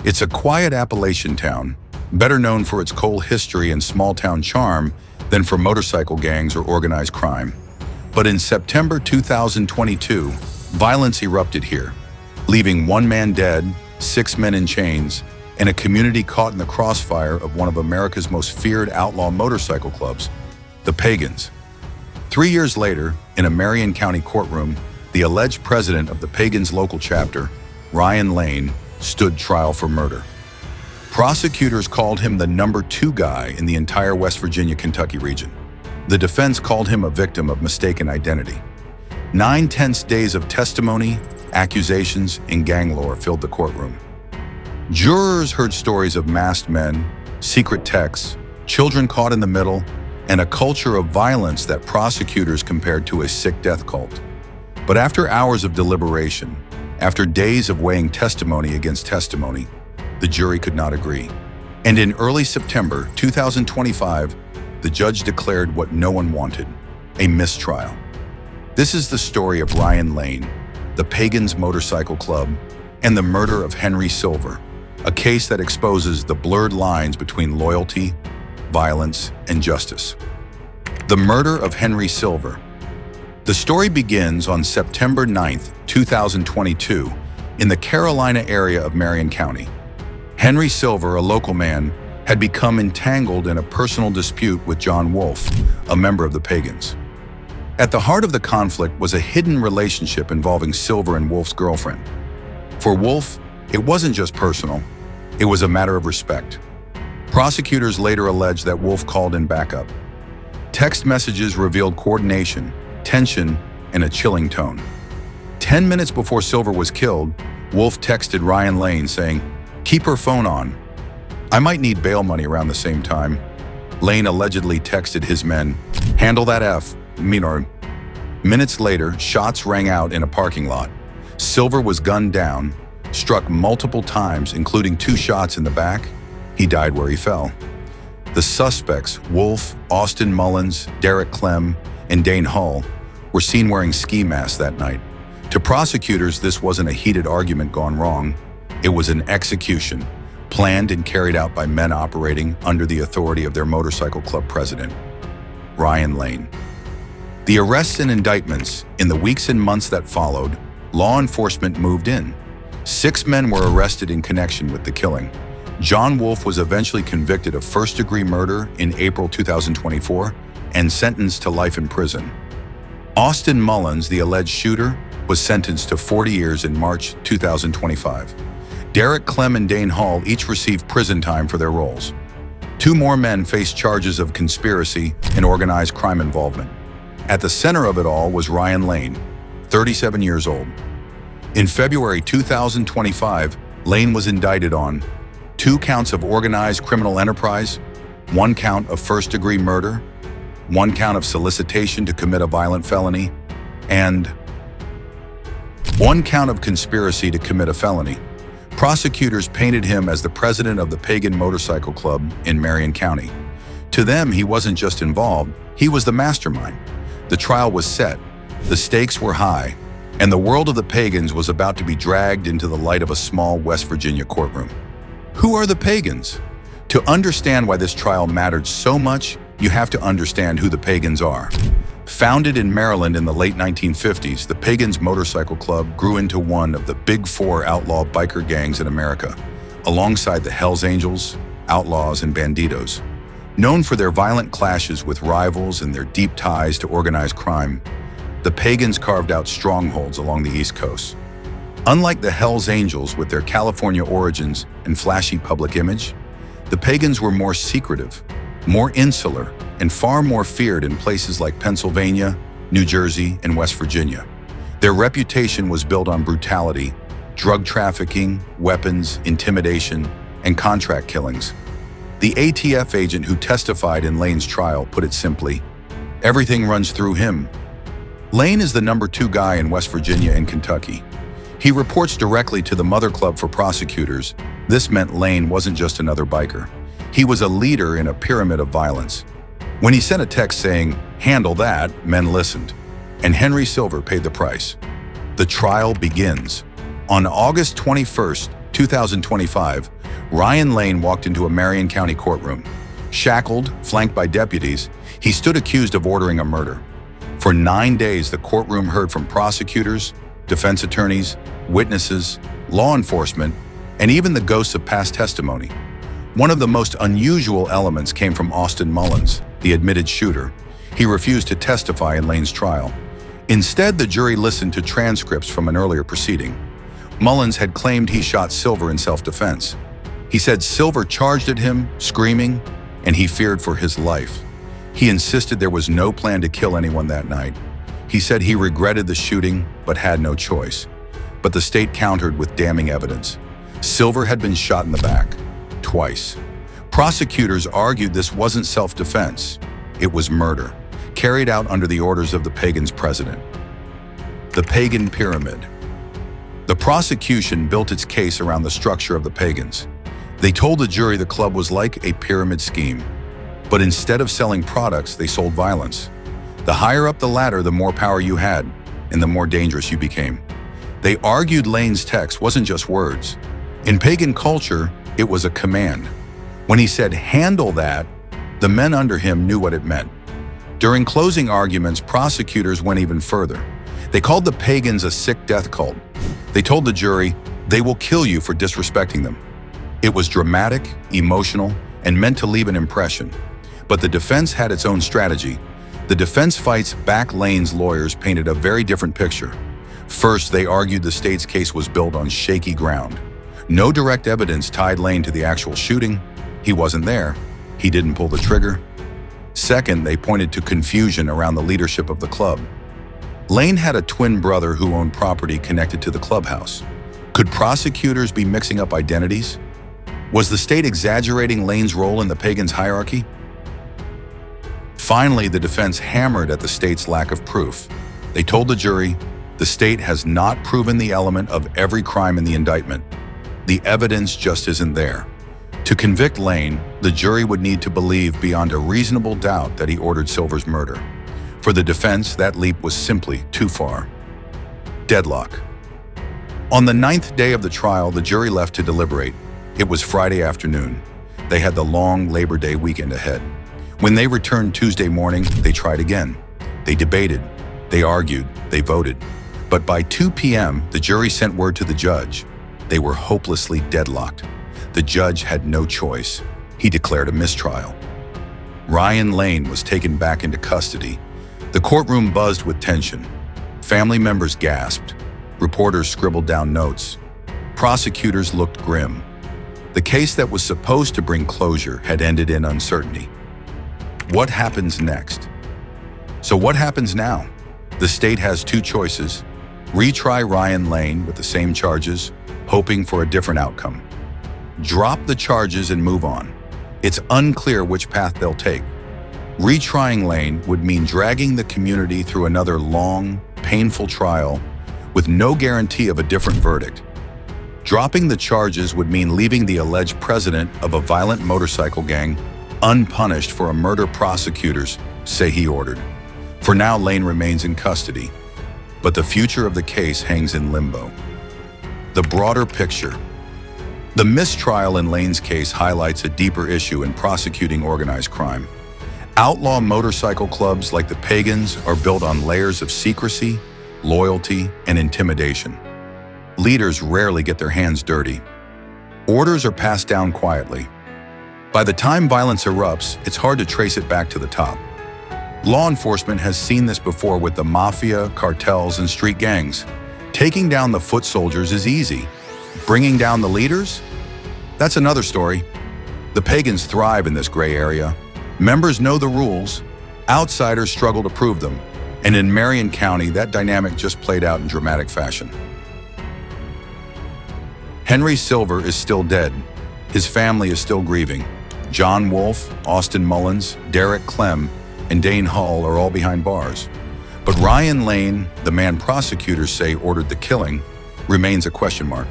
It's a quiet Appalachian town, better known for its coal history and small-town charm than for motorcycle gangs or organized crime. But in September 2022, violence erupted here, leaving one man dead, 6 men in chains, and a community caught in the crossfire of one of America's most feared outlaw motorcycle clubs, the Pagans. 3 years later, in a Marion County courtroom, the alleged president of the Pagans local chapter, Ryan Lane, stood trial for murder. Prosecutors called him the number 2 guy in the entire West Virginia-Kentucky region. The defense called him a victim of mistaken identity. 9 tense days of testimony, accusations, and gang lore filled the courtroom. Jurors heard stories of masked men, secret texts, children caught in the middle, and a culture of violence that prosecutors compared to a sick death cult. But after hours of deliberation, after days of weighing testimony against testimony, the jury could not agree. And in early September 2025, the judge declared what no one wanted, a mistrial. This is the story of Ryan Lane, the Pagan Motorcycle Club, and the murder of Henry Silver, a case that exposes the blurred lines between loyalty, violence, and justice. The murder of Henry Silver. The story begins on September 9, 2022, in the Carolina area of Marion County. Henry Silver, a local man, had become entangled in a personal dispute with John Wolfe, a member of the Pagans. At the heart of the conflict was a hidden relationship involving Silver and Wolfe's girlfriend. For Wolfe, it wasn't just personal, it was a matter of respect. Prosecutors later alleged that Wolfe called in backup. Text messages revealed coordination, tension, and a chilling tone. 10 minutes before Silver was killed, Wolfe texted Ryan Lane saying, "Keep her phone on. I might need bail money around the same time." Lane allegedly texted his men, "Handle that F, minor." Minutes later, shots rang out in a parking lot. Silver was gunned down, struck multiple times, including 2 shots in the back. He died where he fell. The suspects, Wolfe, Austin Mullins, Derek Clem, and Dane Hull, were seen wearing ski masks that night. To prosecutors, this wasn't a heated argument gone wrong. It was an execution, planned and carried out by men operating under the authority of their motorcycle club president, Ryan Lane. The arrests and indictments, in the weeks and months that followed, law enforcement moved in. 6 men were arrested in connection with the killing. John Wolfe was eventually convicted of first-degree murder in April 2024 and sentenced to life in prison. Austin Mullins, the alleged shooter, was sentenced to 40 years in March 2025. Derek Clem and Dane Hull each received prison time for their roles. 2 more men faced charges of conspiracy and organized crime involvement. At the center of it all was Ryan Lane, 37 years old. In February 2025, Lane was indicted on 2 counts of organized criminal enterprise, 1 count of first-degree murder, 1 count of solicitation to commit a violent felony, and 1 count of conspiracy to commit a felony. Prosecutors painted him as the president of the Pagan Motorcycle Club in Marion County. To them, he wasn't just involved, he was the mastermind. The trial was set, the stakes were high, and the world of the Pagans was about to be dragged into the light of a small West Virginia courtroom. Who are the Pagans? To understand why this trial mattered so much, you have to understand who the Pagans are. Founded in Maryland in the late 1950s, the Pagan Motorcycle Club grew into one of the big 4 outlaw biker gangs in America, alongside the Hells Angels, Outlaws, and Banditos. Known for their violent clashes with rivals and their deep ties to organized crime, the Pagans carved out strongholds along the East Coast. Unlike the Hells Angels with their California origins and flashy public image, the Pagans were more secretive, more insular, and far more feared in places like Pennsylvania, New Jersey, and West Virginia. Their reputation was built on brutality, drug trafficking, weapons, intimidation, and contract killings. The ATF agent who testified in Lane's trial put it simply, "Everything runs through him." Lane is the number 2 guy in West Virginia and Kentucky. He reports directly to the Mother Club for prosecutors. This meant Lane wasn't just another biker. He was a leader in a pyramid of violence. When he sent a text saying, "Handle that," men listened, and Henry Silver paid the price. The trial begins. On August 21, 2025, Ryan Lane walked into a Marion County courtroom. Shackled, flanked by deputies, he stood accused of ordering a murder. For 9 days, the courtroom heard from prosecutors, defense attorneys, witnesses, law enforcement, and even the ghosts of past testimony. One of the most unusual elements came from Austin Mullins, the admitted shooter. He refused to testify in Lane's trial. Instead, the jury listened to transcripts from an earlier proceeding. Mullins had claimed he shot Silver in self-defense. He said Silver charged at him, screaming, and he feared for his life. He insisted there was no plan to kill anyone that night. He said he regretted the shooting, but had no choice. But the state countered with damning evidence. Silver had been shot in the back, twice. Prosecutors argued this wasn't self-defense. It was murder, carried out under the orders of the Pagan's president. The Pagan Pyramid. The prosecution built its case around the structure of the Pagans. They told the jury the club was like a pyramid scheme. But instead of selling products, they sold violence. The higher up the ladder, the more power you had, and the more dangerous you became. They argued Lane's text wasn't just words. In pagan culture, it was a command. When he said, "Handle that," the men under him knew what it meant. During closing arguments, prosecutors went even further. They called the Pagans a sick death cult. They told the jury, "They will kill you for disrespecting them." It was dramatic, emotional, and meant to leave an impression. But the defense had its own strategy. The defense fights back Lane's lawyers painted a very different picture. First, they argued the state's case was built on shaky ground. No direct evidence tied Lane to the actual shooting. He wasn't there. He didn't pull the trigger. Second, they pointed to confusion around the leadership of the club. Lane had a twin brother who owned property connected to the clubhouse. Could prosecutors be mixing up identities? Was the state exaggerating Lane's role in the Pagans' hierarchy? Finally, the defense hammered at the state's lack of proof. They told the jury, the state has not proven the element of every crime in the indictment. The evidence just isn't there. To convict Lane, the jury would need to believe beyond a reasonable doubt that he ordered Silver's murder. For the defense, that leap was simply too far. Deadlock. On the 9th day of the trial, the jury left to deliberate. It was Friday afternoon. They had the long Labor Day weekend ahead. When they returned Tuesday morning, they tried again. They debated, they argued, they voted. But by 2 p.m., the jury sent word to the judge. They were hopelessly deadlocked. The judge had no choice. He declared a mistrial. Ryan Lane was taken back into custody. The courtroom buzzed with tension. Family members gasped. Reporters scribbled down notes. Prosecutors looked grim. The case that was supposed to bring closure had ended in uncertainty. What happens next? So what happens now? The state has two choices. Retry Ryan Lane with the same charges, hoping for a different outcome. Drop the charges and move on. It's unclear which path they'll take. Retrying Lane would mean dragging the community through another long, painful trial with no guarantee of a different verdict. Dropping the charges would mean leaving the alleged president of a violent motorcycle gang unpunished for a murder prosecutors say he ordered. For now, Lane remains in custody, but the future of the case hangs in limbo. The broader picture. The mistrial in Lane's case highlights a deeper issue in prosecuting organized crime. Outlaw motorcycle clubs like the Pagans are built on layers of secrecy, loyalty, and intimidation. Leaders rarely get their hands dirty. Orders are passed down quietly. By the time violence erupts, it's hard to trace it back to the top. Law enforcement has seen this before with the mafia, cartels, and street gangs. Taking down the foot soldiers is easy. Bringing down the leaders? That's another story. The Pagans thrive in this gray area. Members know the rules. Outsiders struggle to prove them. And in Marion County, that dynamic just played out in dramatic fashion. Henry Silver is still dead. His family is still grieving. John Wolfe, Austin Mullins, Derek Clem, and Dane Hull are all behind bars. But Ryan Lane, the man prosecutors say ordered the killing, remains a question mark.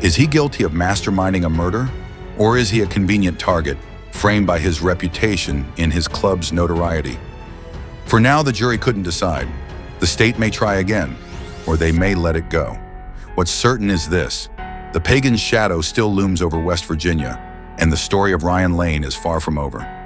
Is he guilty of masterminding a murder? Or is he a convenient target, framed by his reputation in his club's notoriety? For now, the jury couldn't decide. The state may try again, or they may let it go. What's certain is this: The pagan's shadow still looms over West Virginia, and the story of Ryan Lane is far from over.